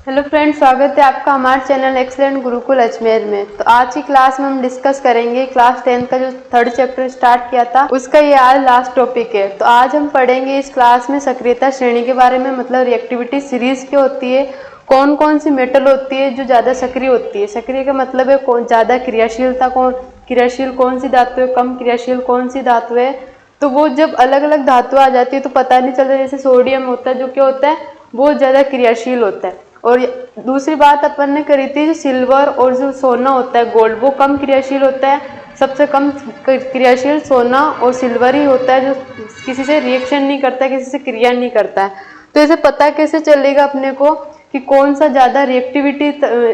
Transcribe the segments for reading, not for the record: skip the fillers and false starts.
Hello friends, स्वागत है आपका हमारे चैनल एक्सेलेंट गुरुकुल अजमेर में। तो आज की क्लास में हम डिस्कस करेंगे क्लास 10 का जो थर्ड चैप्टर स्टार्ट किया था उसका ये आज लास्ट टॉपिक है। तो आज हम पढ़ेंगे इस क्लास में सक्रियता श्रेणी के बारे में, मतलब रिएक्टिविटी सीरीज क्या होती है, कौन कौन सी मेटल होती है जो ज़्यादा सक्रिय होती है। सक्रिय का मतलब है कौन ज़्यादा क्रियाशीलता, कौन क्रियाशील कौन सी धातु है, कम क्रियाशील कौन सी धातु है। तो वो जब अलग अलग धातु आ जाती है तो पता नहीं चलता। जैसे सोडियम होता है जो क्या होता है, वो ज़्यादा क्रियाशील होता है। और दूसरी बात अपन ने करी थी, जो सिल्वर और जो सोना होता है गोल्ड, वो कम क्रियाशील होता है। सबसे कम क्रियाशील सोना और सिल्वर ही होता है, जो किसी से रिएक्शन नहीं करता है, किसी से क्रिया नहीं करता है। तो इसे पता कैसे चलेगा अपने को कि कौन सा ज़्यादा रिएक्टिविटी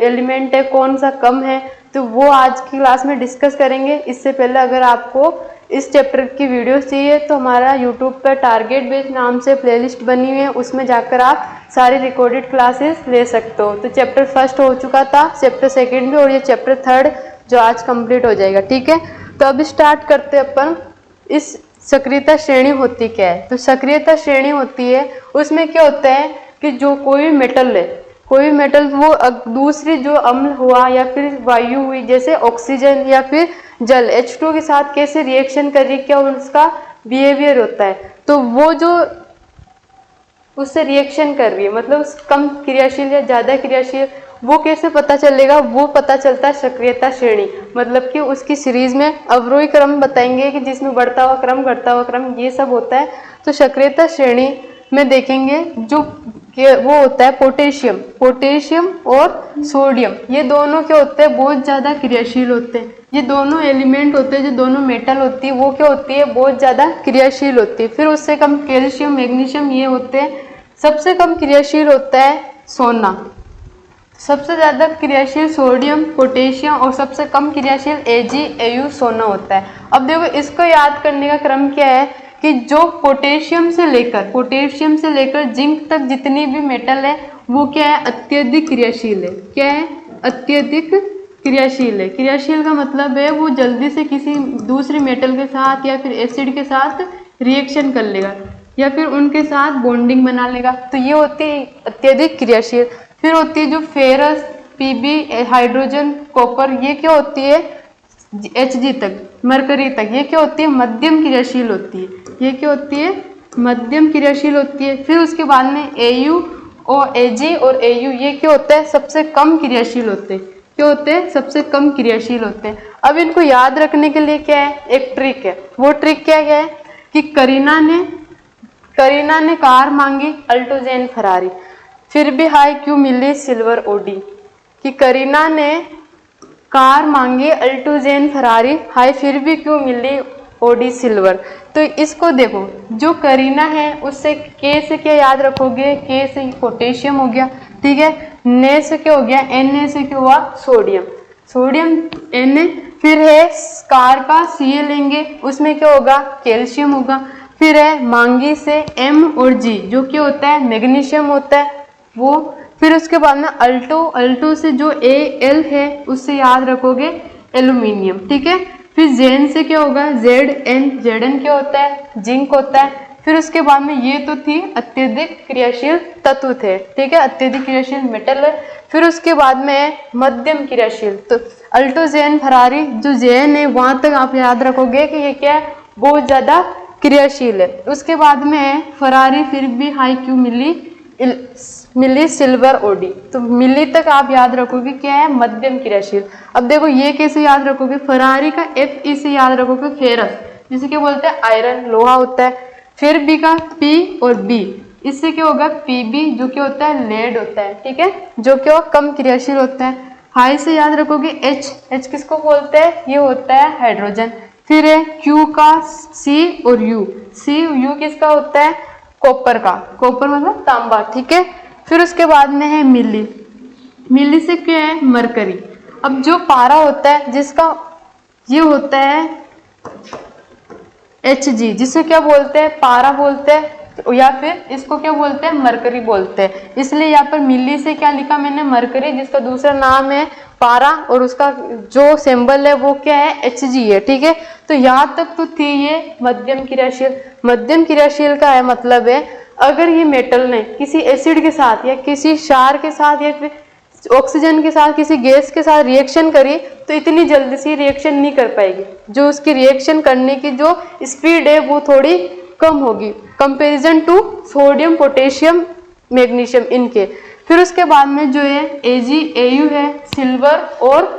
एलिमेंट है, कौन सा कम है, तो वो आज की क्लास में डिस्कस करेंगे। इससे पहले अगर आपको इस चैप्टर की वीडियोस चाहिए तो हमारा यूट्यूब पर टारगेट बेस नाम से प्लेलिस्ट बनी हुई है, उसमें जाकर आप सारी रिकॉर्डेड क्लासेस ले सकते हो। तो चैप्टर फर्स्ट हो चुका था, चैप्टर सेकंड भी, और ये चैप्टर थर्ड जो आज कंप्लीट हो जाएगा। ठीक है, तो अब स्टार्ट करते हैं अपन। इस सक्रियता श्रेणी होती क्या है? तो सक्रियता श्रेणी होती है, उसमें क्या होता है कि जो कोई मेटल है, कोई मेटल वो दूसरी जो अम्ल हुआ या फिर वायु हुई, जैसे ऑक्सीजन या फिर जल H2 के साथ कैसे रिएक्शन कर रही है, क्या उसका बिहेवियर होता है। तो वो जो उससे रिएक्शन कर रही है, मतलब कम क्रियाशील या ज्यादा क्रियाशील, वो कैसे पता चलेगा? वो पता चलता है सक्रियता श्रेणी, मतलब कि उसकी सीरीज में अवरोही क्रम बताएंगे कि जिसमें बढ़ता हुआ क्रम, घटता हुआ क्रम, ये सब होता है। तो सक्रियता श्रेणी में देखेंगे जो वो होता है पोटेशियम, पोटेशियम और सोडियम, ये दोनों क्या होते हैं, बहुत ज्यादा क्रियाशील होते हैं। ये दोनों एलिमेंट होते हैं, जो दोनों मेटल होती है वो क्या होती है, बहुत ज्यादा क्रियाशील होती है। फिर उससे कम कैल्शियम, मैग्नीशियम, ये होते हैं। सबसे कम क्रियाशील होता है सोना, सबसे ज्यादा क्रियाशील सोडियम, पोटेशियम, और सबसे कम क्रियाशील AgAu सोना होता है। अब देखो, इसको याद करने का क्रम क्या है कि जो पोटेशियम से लेकर जिंक तक जितनी भी मेटल है वो क्या है, अत्यधिक क्रियाशील है। क्या है? अत्यधिक क्रियाशील है। क्रियाशील का मतलब है वो जल्दी से किसी दूसरे मेटल के साथ या फिर एसिड के साथ रिएक्शन कर लेगा या फिर उनके साथ बॉन्डिंग बना लेगा। तो ये होती है अत्यधिक क्रियाशील। फिर होती है जो फेरस, Pb, हाइड्रोजन, कॉपर, ये क्या होती है, Hg तक, मरकरी तक, ये क्या होती है, मध्यम क्रियाशील होती है। ये क्या होती है, मध्यम क्रियाशील होती है। फिर उसके बाद में Au और Ag और Au, ये क्या होता है, सबसे कम क्रियाशील होते हैं। क्या होते हैं? सबसे कम क्रियाशील होते हैं। अब इनको याद रखने के लिए क्या है, एक ट्रिक है। वो ट्रिक क्या है कि करीना ने कार मांगी अल्टोजेन फरारी, फिर भी हाई क्यों मिली सिल्वर ओडी। कि करीना ने कार मांगी अल्टोजेन फरारी, हाई फिर भी क्यों मिली ओडी सिल्वर। तो इसको देखो, जो करीना है उससे के से क्या याद रखोगे, के से पोटेशियम हो गया, ठीक है। ने से क्या हो गया, Na से क्या हुआ, सोडियम Na। फिर है कार का Ca लेंगे, उसमें क्या होगा, कैल्शियम होगा। फिर है मांगी से M और G, जो क्या होता है, मैग्नीशियम होता है वो। फिर उसके बाद में अल्टो से जो Al है उससे याद रखोगे एल्यूमिनियम, ठीक है। फिर Zn से क्या होगा, Zn क्या होता है, जिंक होता है। फिर उसके बाद में ये तो थी अत्यधिक क्रियाशील तत्व थे, ठीक है, अत्यधिक क्रियाशील मेटल है। फिर उसके बाद में मध्यम क्रियाशील, तो अल्टोजेन फरारी जो Zn है वहां तक आप याद रखोगे कि ये क्या है, बहुत ज्यादा क्रियाशील है। उसके बाद में फरारी फिर भी हाई क्यों मिली सिल्वर ओडी, तो मिली तक आप याद रखोगे क्या है, मध्यम क्रियाशील। अब देखो ये कैसे याद रखोगे, फरारी का Fe से याद रखोगे फेरस, जिसे क्या बोलते हैं, आयरन, लोहा होता है। फिर बी का P और B, इससे क्या होगा, Pb, जो क्या होता है, लेड होता है, ठीक है, जो क्या कम क्रियाशील होता है। हाई से याद रखोगे H किसको बोलते हैं, ये होता है हाइड्रोजन। फिर है Q का C और U किसका होता है, कॉपर का, कॉपर मतलब तांबा, ठीक है। फिर उसके बाद में है मिली से क्या है, मरकरी। अब जो पारा होता है जिसका ये होता है Hg, जिसे क्या बोलते हैं, पारा बोलते हैं, या फिर इसको क्या बोलते हैं, मरकरी बोलते हैं। इसलिए यहाँ पर मिली से क्या लिखा मैंने, मरकरी, जिसका दूसरा नाम है पारा, और उसका जो सिंबल है वो क्या है, Hg है, ठीक है। तो यहाँ तक तो थी ये मध्यम क्रियाशील। मध्यम क्रियाशील का है मतलब है अगर ये मेटल ने किसी एसिड के साथ या किसी क्षार के साथ या फिर ऑक्सीजन के साथ किसी गैस के साथ रिएक्शन करी तो इतनी जल्दी से रिएक्शन नहीं कर पाएगी। जो उसकी रिएक्शन करने की जो स्पीड है वो थोड़ी कम होगी comparison to sodium, potassium, magnesium इनके। फिर उसके बाद में जो है Ag, Au है, सिल्वर और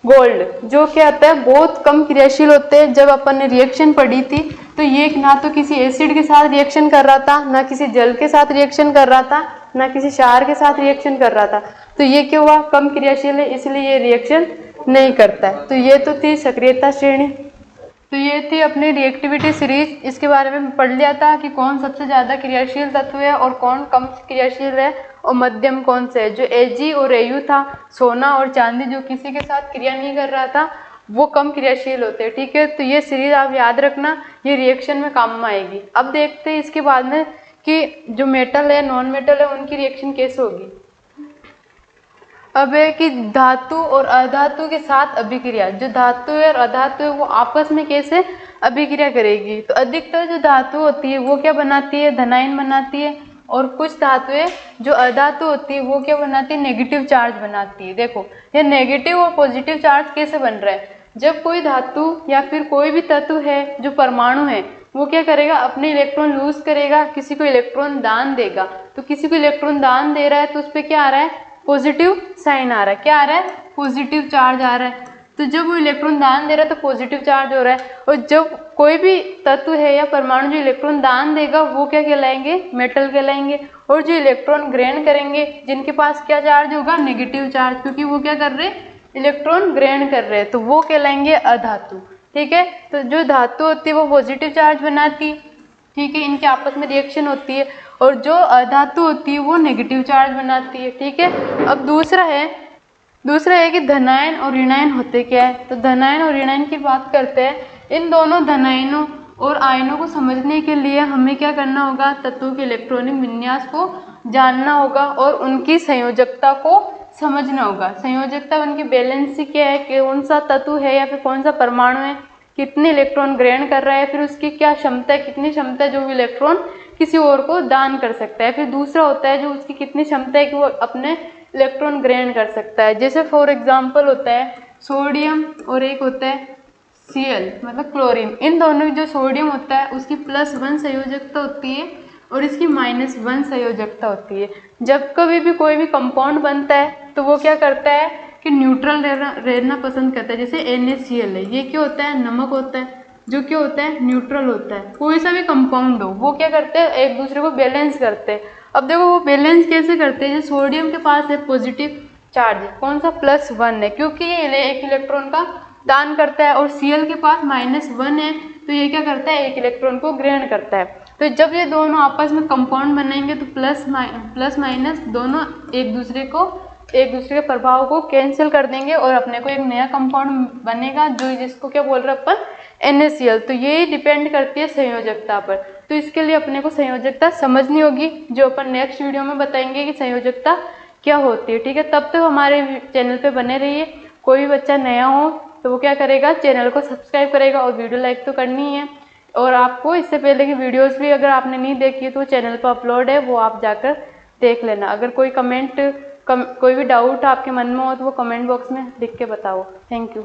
गोल्ड, जो क्या होता है बहुत कम क्रियाशील होते हैं। जब अपन ने रिएक्शन पढ़ी थी तो ये ना तो किसी एसिड के साथ रिएक्शन कर रहा था, ना किसी जल के साथ रिएक्शन कर रहा था, ना किसी क्षार के साथ रिएक्शन कर रहा था। तो ये क्या हुआ, कम क्रियाशील है इसलिए ये रिएक्शन नहीं करता है। तो ये तो थी सक्रियता श्रेणी। तो ये थी अपनी रिएक्टिविटी सीरीज। इसके बारे में पढ़ लिया था कि कौन सबसे ज़्यादा क्रियाशील तत्व है और कौन कम क्रियाशील है और मध्यम कौन से है। जो Ag और Au था, सोना और चांदी, जो किसी के साथ क्रिया नहीं कर रहा था, वो कम क्रियाशील होते हैं। ठीक है, तो ये सीरीज आप याद रखना, ये रिएक्शन में काम में आएगी। अब देखते हैं इसके बाद में कि जो मेटल है, नॉन मेटल है, उनकी रिएक्शन कैसे होगी। अब है कि धातु और अधातु के साथ अभिक्रिया। जो धातु है और अधातु है वो आपस में कैसे अभिक्रिया करेगी। तो अधिकतर जो धातु होती है वो क्या बनाती है, धनायन बनाती है, और कुछ धातुएं जो अधातु होती है वो क्या बनाती है, नेगेटिव चार्ज बनाती है। देखो ये नेगेटिव और पॉजिटिव चार्ज कैसे बन रहा है। जब कोई धातु या फिर कोई भी तत्व है जो परमाणु है वो क्या करेगा, अपने इलेक्ट्रॉन लूज करेगा, किसी को इलेक्ट्रॉन दान देगा। तो किसी को इलेक्ट्रॉन दान दे रहा है तो उस पर क्या आ रहा है, पॉजिटिव साइन आ रहा है। क्या आ रहा है, पॉजिटिव चार्ज आ रहा है। तो जब वो इलेक्ट्रॉन दान दे रहा है तो पॉजिटिव चार्ज हो रहा है। और जब कोई भी तत्व है या परमाणु जो इलेक्ट्रॉन दान देगा वो क्या कहलाएंगे, मेटल कहलाएंगे। और जो इलेक्ट्रॉन ग्रहण करेंगे जिनके पास क्या चार्ज होगा, नेगेटिव चार्ज, क्योंकि वो क्या कर रहे हैं, इलेक्ट्रॉन ग्रहण कर रहे हैं, तो वो कहलाएंगे अधातु। ठीक है, तो जो धातु होती है वो पॉजिटिव चार्ज बनाती है। ठीक है, इनके आपस में रिएक्शन होती है। और जो अधातु होती है वो नेगेटिव चार्ज बनाती है। ठीक है, अब दूसरा है कि धनायन और ऋणायन होते क्या है। तो धनायन और ऋणायन की बात करते हैं। इन दोनों धनायनों और आयनों को समझने के लिए हमें क्या करना होगा, तत्वों के इलेक्ट्रॉनिक विन्यास को जानना होगा और उनकी संयोजकता को समझना होगा। संयोजकता उनकी बैलेंसी क्या है, कौन सा तत्व है या फिर कौन सा परमाणु है, कितने इलेक्ट्रॉन ग्रहण कर रहा है, फिर उसकी क्या क्षमता है, कितनी क्षमता है जो इलेक्ट्रॉन किसी और को दान कर सकता है। फिर दूसरा होता है जो उसकी कितनी क्षमता है कि वो अपने इलेक्ट्रॉन ग्रहण कर सकता है। जैसे फॉर एग्जांपल होता है सोडियम और एक होता है Cl मतलब क्लोरीन। इन दोनों जो सोडियम होता है उसकी +1 संयोजकता होती है और इसकी -1 संयोजकता होती है। जब कभी भी कोई भी कंपाउंड बनता है तो वो क्या करता है कि न्यूट्रल रहना पसंद करता है। जैसे NaCl है, ये क्या होता है, नमक होता है, जो क्या होता है, न्यूट्रल होता है। कोई सा भी कंपाउंड हो वो क्या करते हैं, एक दूसरे को बैलेंस करते हैं। अब देखो वो बैलेंस कैसे करते हैं। सोडियम के पास है पॉजिटिव चार्ज, कौन सा, +1 है, क्योंकि ये एक इलेक्ट्रॉन का दान करता है। और Cl के पास -1 है तो ये क्या करता है, एक इलेक्ट्रॉन को ग्रहण करता है। तो जब ये दोनों आपस में कंपाउंड बनाएंगे तो प्लस माइनस दोनों एक दूसरे के प्रभाव को कैंसिल कर देंगे और अपने को एक नया कंपाउंड बनेगा जो जिसको क्या बोल रहे हैं अपन, NaCl। तो ये डिपेंड करती है संयोजकता पर। तो इसके लिए अपने को संयोजकता समझनी होगी, जो अपन नेक्स्ट वीडियो में बताएंगे कि संयोजकता क्या होती है। ठीक है, तब तक हमारे चैनल पे बने रहिए। कोई भी बच्चा नया हो तो वो क्या करेगा, चैनल को सब्सक्राइब करेगा और वीडियो लाइक तो करनी है। और आपको इससे पहले की वीडियोस भी अगर आपने नहीं देखी तो चैनल पर अपलोड है, वो आप जाकर देख लेना। अगर कोई भी डाउट आपके मन में हो तो वो कमेंट बॉक्स में लिख के बताओ। Thank you.